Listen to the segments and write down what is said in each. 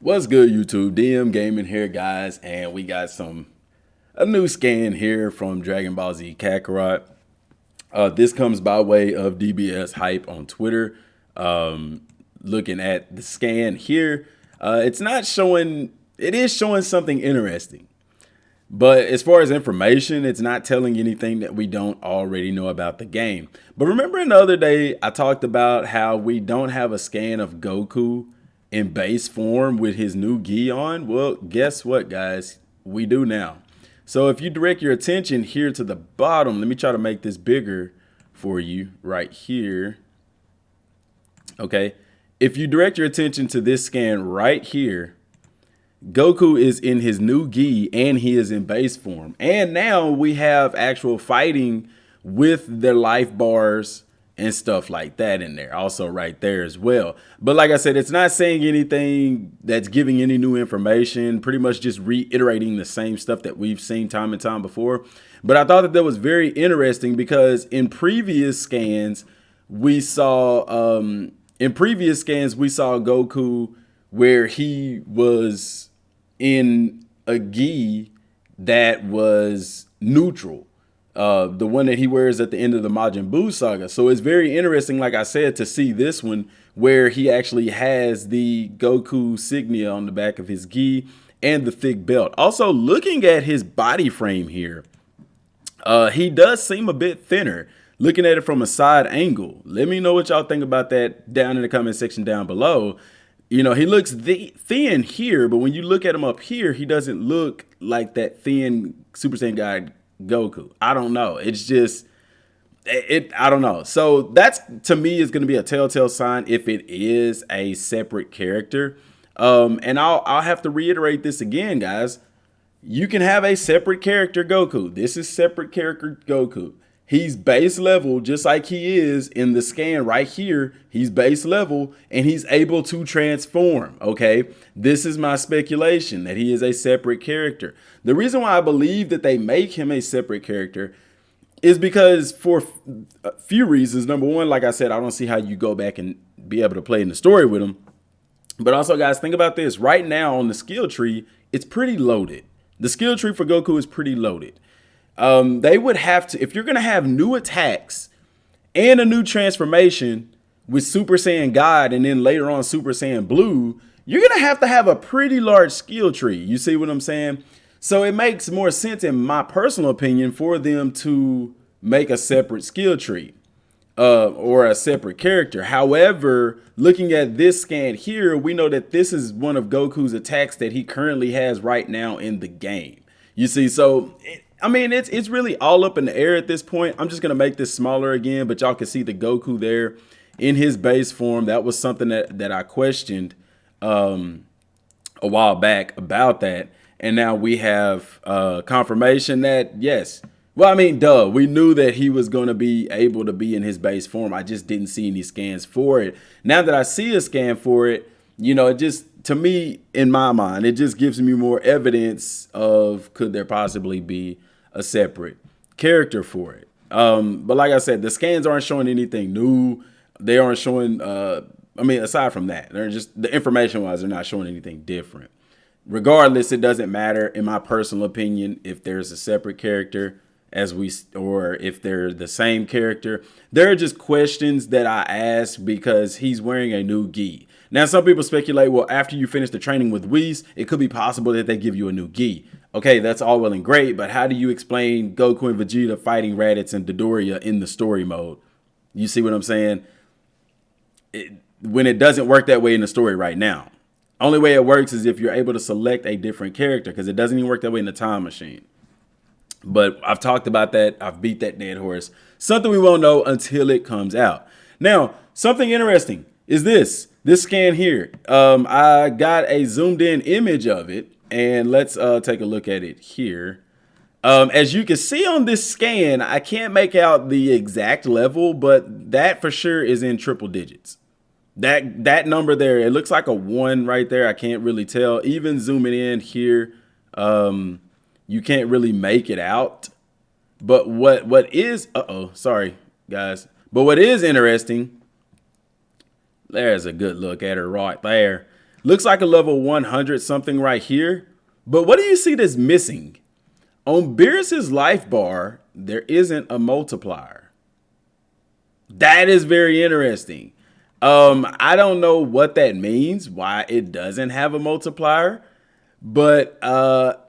What's good, YouTube? Dmgaming here, guys, and we got a new scan here from dragonballzkakarot. This comes by way of DBS Hype on Twitter. Looking at the scan here, it's not showing. It is showing something interesting, but as far as information, it's not telling anything that we don't already know about the game. But remember, the other day I talked about how we don't have a scan of Goku in base form with his new gi on. Well, guess what, guys? We do now. So if you direct your attention here to the bottom, let me try to make this bigger for you right here. Okay. If you direct your attention to this scan right here, Goku is in his new gi and he is in base form. And now we have actual fighting with their life bars and stuff like that in there, also right there as well. But like I said, it's not saying anything that's giving any new information, pretty much just reiterating the same stuff that we've seen time and time before. But I thought that was very interesting because in previous scans, we saw Goku where he was in a gi that was neutral. The one that he wears at the end of the Majin Buu saga. So it's very interesting, like I said, to see this one where he actually has the Goku signia on the back of his gi and the thick belt. Also, looking at his body frame here, he does seem a bit thinner. Looking at it from a side angle. Let me know what y'all think about that down in the comment section down below. You know, he looks thin here, but when you look at him up here, he doesn't look like that thin Super Saiyan guy Goku. I don't know. It's just, I don't know. So that's, to me, is going to be a telltale sign if it is a separate character. And I'll have to reiterate this again, guys. You can have a separate character Goku. This is separate character Goku. He's base level, just like he is in the scan right here. He's base level and he's able to transform. Okay. This is my speculation that he is a separate character. The reason why I believe that they make him a separate character is because for a few reasons. Number one, like I said, I don't see how you go back and be able to play in the story with him. But also, guys, think about this. Right now on the skill tree, it's pretty loaded. The skill tree for Goku is pretty loaded. They would have to, if you're going to have new attacks and a new transformation with Super Saiyan God and then later on Super Saiyan Blue, you're going to have a pretty large skill tree. You see what I'm saying? So it makes more sense, in my personal opinion, for them to make a separate skill tree or a separate character. However, looking at this scan here, we know that this is one of Goku's attacks that he currently has right now in the game. You see, so I mean, it's really all up in the air at this point. I'm just going to make this smaller again, but y'all can see the Goku there in his base form. That was something that I questioned a while back about that. And now we have confirmation that, yes. Well, I mean, duh. We knew that he was going to be able to be in his base form. I just didn't see any scans for it. Now that I see a scan for it, you know, it just, to me, in my mind, it just gives me more evidence of could there possibly be a separate character for it. But like I said, the scans aren't showing anything new. They aren't showing, I mean, aside from that, they're just, the information wise, they're not showing anything different. Regardless, it doesn't matter, in my personal opinion, if there's a separate character or if they're the same character. There are just questions that I ask because he's wearing a new gi. Now, some people speculate, well, after you finish the training with Whis, it could be possible that they give you a new gi. Okay, that's all well and great, but how do you explain Goku and Vegeta fighting Raditz and Dodoria in the story mode? You see what I'm saying? When it doesn't work that way in the story right now. Only way it works is if you're able to select a different character, because it doesn't even work that way in the time machine. But I've talked about that. I've beat that dead horse. Something we won't know until it comes out. Now, something interesting is this scan here. I got a zoomed in image of it, and let's take a look at it here. As you can see on this scan, I can't make out the exact level, but that for sure is in triple digits. That number there, it looks like a 1 right there. I can't really tell. Even zooming in here, you can't really make it out. But what is, sorry guys. But what is interesting, there's a good look at her right there. Looks like a level 100 something right here. But what do you see that's missing? On Beerus's life bar, there isn't a multiplier. That is very interesting. I don't know what that means, why it doesn't have a multiplier. But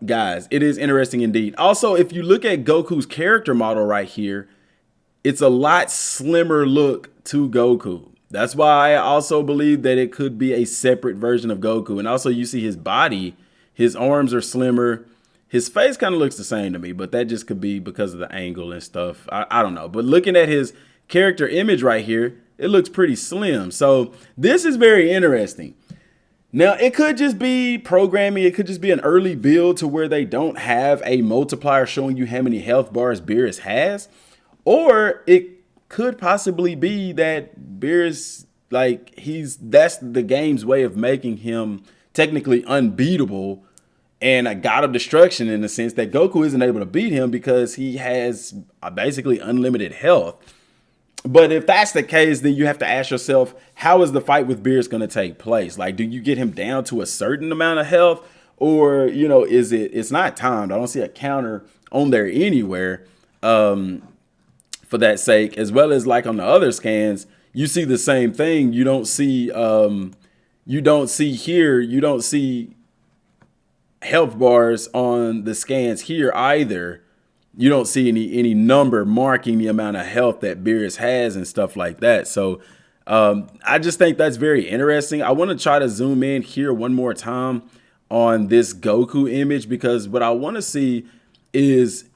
guys, it is interesting indeed. Also, if you look at Goku's character model right here, it's a lot slimmer look to Goku. That's why I also believe that it could be a separate version of Goku. And also you see his body, his arms are slimmer. His face kind of looks the same to me, but that just could be because of the angle and stuff. I don't know. But looking at his character image right here, it looks pretty slim. So this is very interesting. Now, it could just be programming. It could just be an early build to where they don't have a multiplier showing you how many health bars Beerus has. Or it could possibly be that Beerus, like, that's the game's way of making him technically unbeatable and a god of destruction, in the sense that Goku isn't able to beat him because he has basically unlimited health. But if that's the case, then you have to ask yourself, how is the fight with Beerus going to take place? Like, do you get him down to a certain amount of health? Or, you know, it's not timed. I don't see a counter on there anywhere for that sake. As well as like on the other scans, you see the same thing. You don't see health bars on the scans here either. You don't see any number marking the amount of health that Beerus has and stuff like that. So I just think that's very interesting. I want to try to zoom in here one more time on this Goku image, because what I want to see is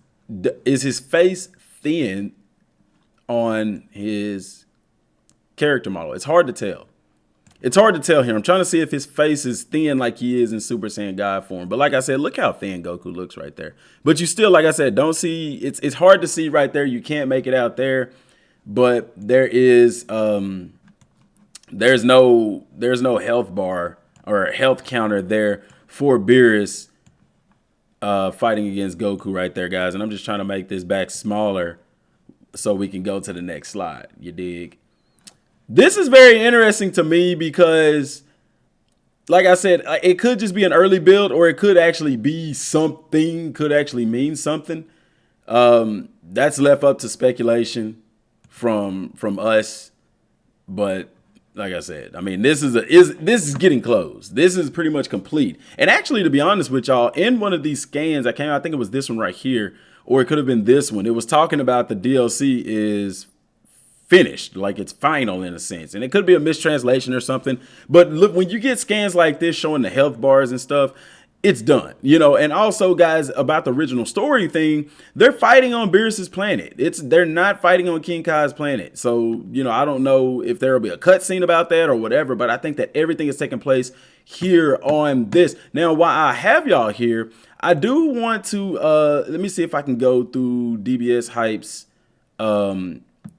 his face thin on his character model. It's hard to tell. It's hard to tell here. I'm trying to see if his face is thin like he is in Super Saiyan God form. But like I said, look how thin Goku looks right there. But you still, like I said, don't see, it's hard to see right there. You can't make it out there. But there is there's no health bar or health counter there for Beerus fighting against Goku right there, guys. And I'm just trying to make this back smaller so we can go to the next slide. You dig? This is very interesting to me because, like I said, it could just be an early build, or it could actually be something, could actually mean something. That's left up to speculation from us. But like I said, I mean, this is getting close. This is pretty much complete. And actually, to be honest with y'all, in one of these scans, I think it was this one right here, or it could have been this one. It was talking about the DLC is finished, like it's final in a sense, and it could be a mistranslation or something. But look, when you get scans like this showing the health bars and stuff, it's done, you know. And also, guys, about the original story thing, they're fighting on Beerus's planet. They're not fighting on King Kai's planet. So, you know, I don't know if there will be a cutscene about that or whatever, but I think that everything is taking place here on this. Now, while I have y'all here, I do want to let me see if I can go through DBS Hype's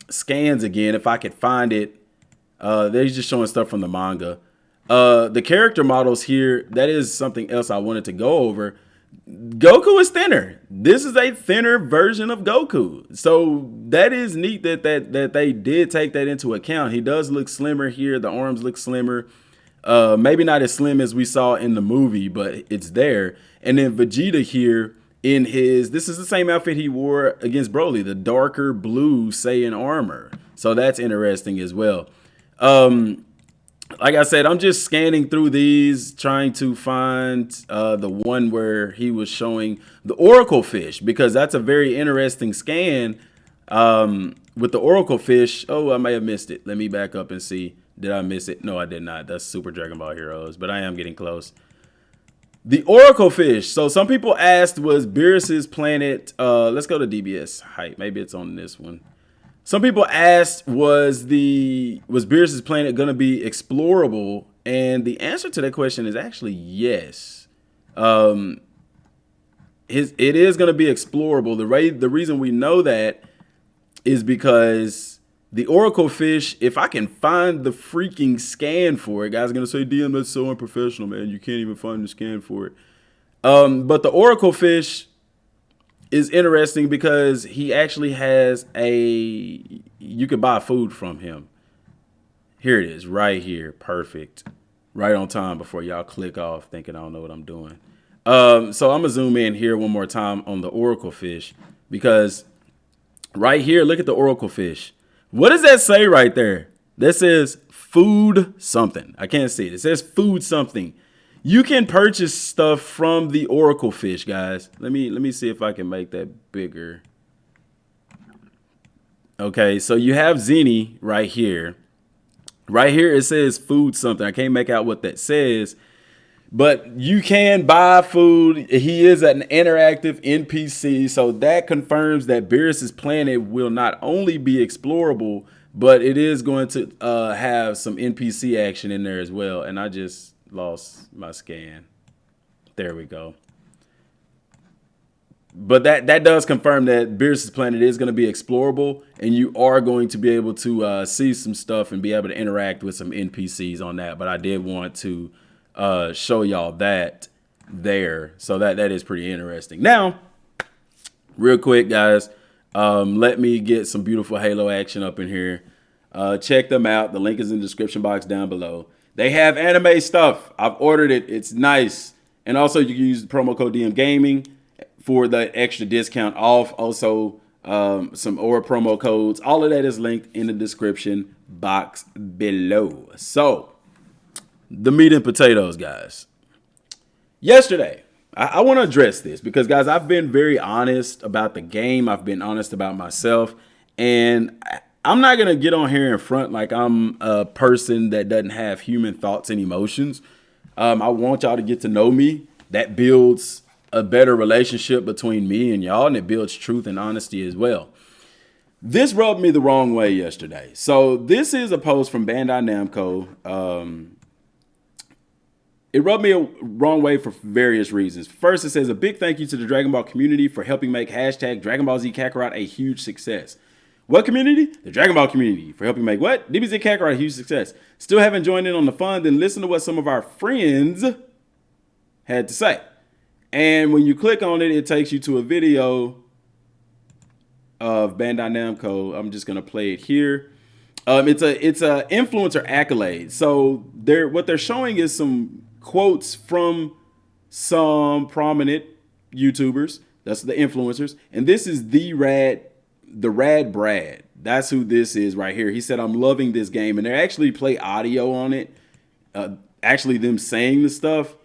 scans again, if I could find it. They're just showing stuff from the manga. The character models here, that is something else I wanted to go over. Goku is thinner. This is a thinner version of Goku. So that is neat that they did take that into account. He does look slimmer here. The arms look slimmer. Maybe not as slim as we saw in the movie, but it's there. And then Vegeta here, this is the same outfit he wore against Broly, the darker blue Saiyan armor. So that's interesting as well. Like I said, I'm just scanning through these, trying to find the one where he was showing the Oracle fish, because that's a very interesting scan with the Oracle fish. Oh, I may have missed it. Let me back up and see. Did I miss it? No, I did not. That's Super Dragon Ball Heroes, but I am getting close. The Oracle fish. So some people asked, was Beerus's planet, let's go to DBS Hype. Maybe it's on this one. Some people asked, was Beerus's planet going to be explorable? And the answer to that question is actually yes. It is going to be explorable. The reason we know that is because the Oracle fish, if I can find the freaking scan for it, guys are going to say, DM, that's so unprofessional, man. You can't even find the scan for it. But the Oracle fish is interesting because he actually has you could buy food from him. Here it is right here. Perfect. right on time before y'all click off thinking I don't know what I'm doing. So I'm gonna zoom in here one more time on the oracle fish, because right here, look at the oracle fish. What does that say right there? That says food something. I can't see it. It says food something. You can purchase stuff from the oracle fish, guys. Let me see if I can make that bigger. Okay, so you have Zenny right here. Right here it says food something. I can't make out what that says, but you can buy food. He is an interactive NPC, so that confirms that Beerus's planet will not only be explorable, but it is going to have some NPC action in there as well. And I just lost my scan. There we go. But that does confirm that Beerus's planet is going to be explorable, and you are going to be able to see some stuff and be able to interact with some NPCs on that. But I did want to show y'all that there. So that is pretty interesting. Now, real quick, guys, let me get some beautiful Halo action up in here. Check them out. The link is in the description box down below. They have anime stuff. I've ordered it. It's nice. And also you can use the promo code Dmgaming for the extra discount off. Also, some Aura promo codes. All of that is linked in the description box below. So, the meat and potatoes, guys. Yesterday, I want to address this because, guys, I've been very honest about the game. I've been honest about myself. And I'm not going to get on here in front like I'm a person that doesn't have human thoughts and emotions. I want y'all to get to know me. That builds a better relationship between me and y'all, and it builds truth and honesty as well. This rubbed me the wrong way yesterday. So this is a post from Bandai Namco. It rubbed me a wrong way for various reasons. First, it says a big thank you to the Dragon Ball community for helping make hashtag DragonBallzkakarot a huge success. What community? The Dragon Ball community for helping make what? dbzkakarot a huge success. Still haven't joined in on the fun, then listen to what some of our friends had to say. And when you click on it, it takes you to a video of Bandai Namco. I'm just gonna play it here. It's a influencer accolade. So what they're showing is some quotes from some prominent YouTubers. That's the influencers. And this is the Rad Brad. That's who this is right here. He said, "I'm loving this game," and they actually play audio on it. Actually, them saying the stuff.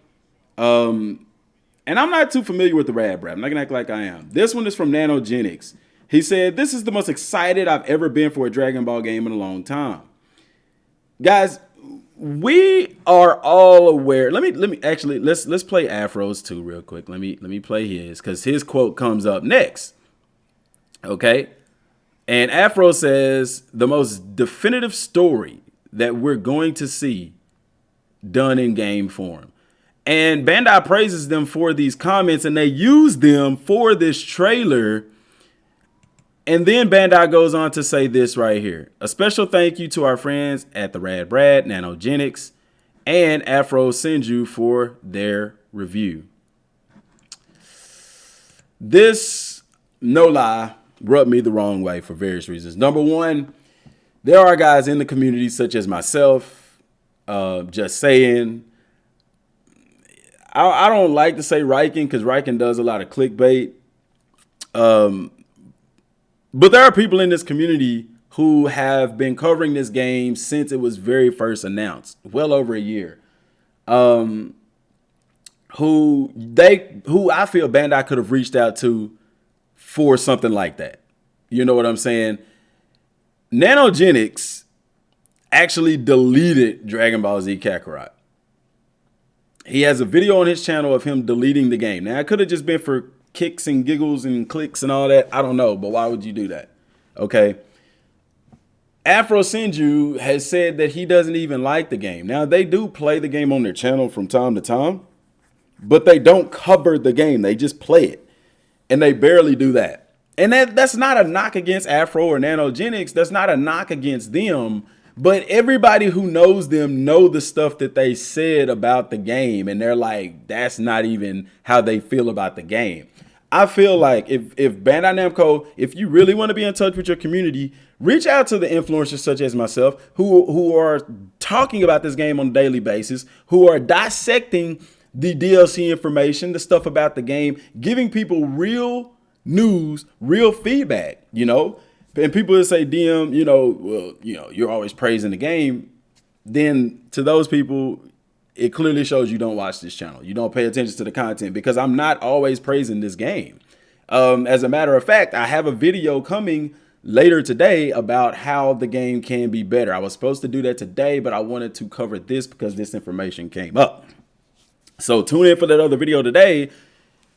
And I'm not too familiar with the Rad Brad. I'm not gonna act like I am. This one is from Nanogenics. He said, "This is the most excited I've ever been for a Dragon Ball game in a long time." Guys, we are all aware. Let me actually let's play Afro's too real quick. Let me play his, because his quote comes up next. Okay. And Afro says, "The most definitive story that we're going to see done in game form." And Bandai praises them for these comments, and they use them for this trailer. And then Bandai goes on to say this right here. "A special thank you to our friends at the Rad Brad, Nanogenics, and Afro Senju for their review." This, no lie, rubbed me the wrong way for various reasons. Number one, there are guys in the community such as myself, just saying, I don't like to say Riken because Riken does a lot of clickbait. But there are people in this community who have been covering this game since it was very first announced, well over a year. Who I feel Bandai could have reached out to for something like that. You know what I'm saying? Nanogenics actually deleted Dragon Ball Z Kakarot. He has a video on his channel of him deleting the game. Now, it could have just been for kicks and giggles and clicks and all that. I don't know, but why would you do that? Okay. Afro Senju has said that he doesn't even like the game. Now, they do play the game on their channel from time to time, but they don't cover the game. They just play it, and they barely do that. And that's not a knock against Afro or Nanogenics. That's not a knock against them. But everybody who knows them know the stuff that they said about the game. And they're like, that's not even how they feel about the game. I feel like if Bandai Namco, if you really want to be in touch with your community, reach out to the influencers such as myself who are talking about this game on a daily basis, who are dissecting the DLC information, the stuff about the game, giving people real news, real feedback, you know. And people would say, DM, you know, well, you know, you're always praising the game. Then to those people, it clearly shows you don't watch this channel. You don't pay attention to the content, because I'm not always praising this game. As a matter of fact, I have a video coming later today about how the game can be better. I was supposed to do that today, but I wanted to cover this because this information came up. So tune in for that other video today,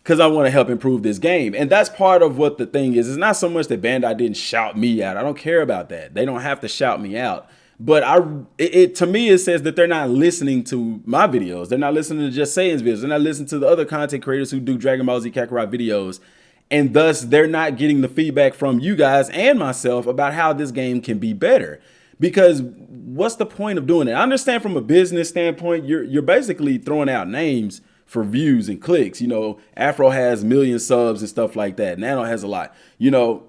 because I want to help improve this game. And that's part of what the thing is. It's not so much that Bandai didn't shout me out. I don't care about that. They don't have to shout me out. But to me, it says that they're not listening to my videos. They're not listening to Just Saying's videos. They're not listening to the other content creators who do Dragon Ball Z Kakarot videos. And thus, they're not getting the feedback from you guys and myself about how this game can be better. Because what's the point of doing it? I understand from a business standpoint, you're basically throwing out names for views and clicks. You know, Afro has million subs and stuff like that. Nano has a lot, you know.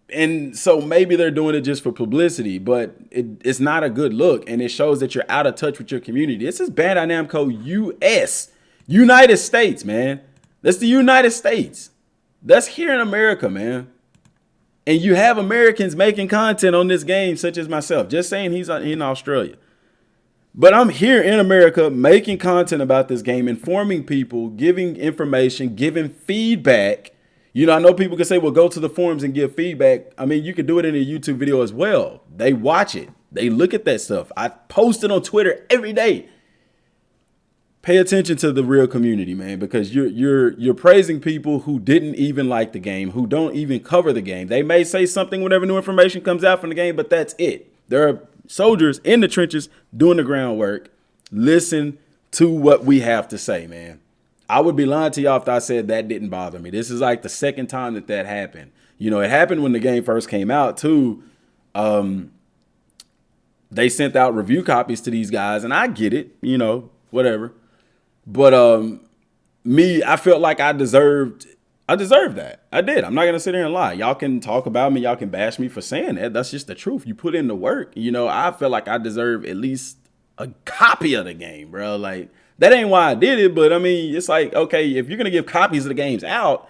And so maybe they're doing it just for publicity, but it's not a good look. And it shows that you're out of touch with your community. This is Bandai Namco US, United States, man. That's the United States. That's here in America, man. And you have Americans making content on this game, such as myself. Just saying he's in Australia. But I'm here in America making content about this game, informing people, giving information, giving feedback. You know, I know people can say, well, go to the forums and give feedback. I mean, you can do it in a YouTube video as well. They watch it. They look at that stuff. I post it on Twitter every day. Pay attention to the real community, man, because you're praising people who didn't even like the game, who don't even cover the game. They may say something whenever new information comes out from the game, but that's it. There are soldiers in the trenches doing the groundwork. Listen to what we have to say, man. I would be lying to y'all if I said that didn't bother me. This is like the second time that happened. You know, it happened when the game first came out too. They sent out review copies to these guys, and I get it, you know, whatever. But I felt like I deserved that. I did. I'm not gonna sit here and lie. Y'all can talk about me, y'all can bash me for saying that. That's just the truth. You put in the work. You know, I felt like I deserve at least a copy of the game, bro. Like, that ain't why I did it, but I mean, it's like, okay, if you're going to give copies of the games out,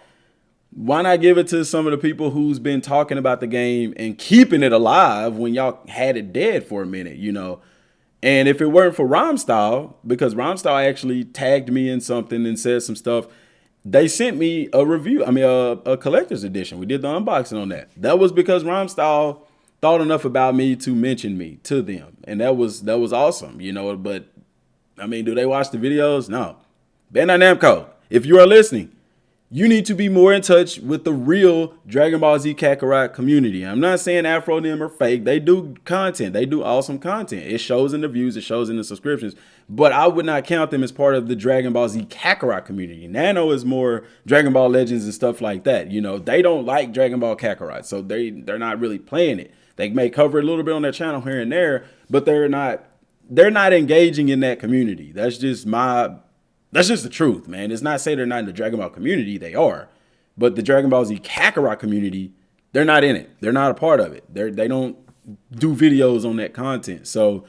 why not give it to some of the people who's been talking about the game and keeping it alive when y'all had it dead for a minute, you know? And if it weren't for Rhymestyle, because Rhymestyle actually tagged me in something and said some stuff, they sent me a review, a collector's edition. We did the unboxing on that. That was because Rhymestyle thought enough about me to mention me to them. And that was awesome, you know, but I mean, do they watch the videos? No. Bandai Namco, if you are listening, you need to be more in touch with the real Dragon Ball Z Kakarot community. I'm not saying Afro and them are fake. They do content. They do awesome content. It shows in the views. It shows in the subscriptions. But I would not count them as part of the Dragon Ball Z Kakarot community. Nano is more Dragon Ball Legends and stuff like that. You know, they don't like Dragon Ball Kakarot, so they're not really playing it. They may cover it a little bit on their channel here and there, but they're not engaging in that community. That's just the truth, man. It's not saying they're not in the Dragon Ball community. They are. But the Dragon Ball Z Kakarot community, they're not in it. They're not a part of it. They don't do videos on that content. So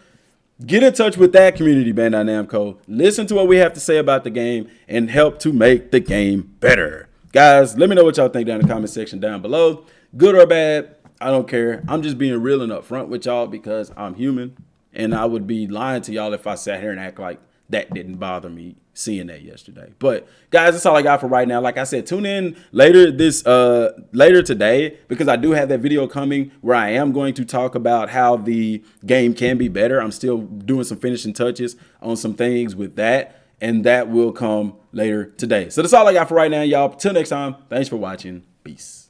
get in touch with that community, Bandai Namco. Listen to what we have to say about the game and help to make the game better. Guys, let me know what y'all think down in the comment section down below. Good or bad, I don't care. I'm just being real and upfront with y'all because I'm human. And I would be lying to y'all if I sat here and act like that didn't bother me seeing that yesterday. But guys, that's all I got for right now. Like I said, tune in later today, because I do have that video coming where I am going to talk about how the game can be better. I'm still doing some finishing touches on some things with that, and that will come later today. So that's all I got for right now, y'all. Till next time, thanks for watching. Peace.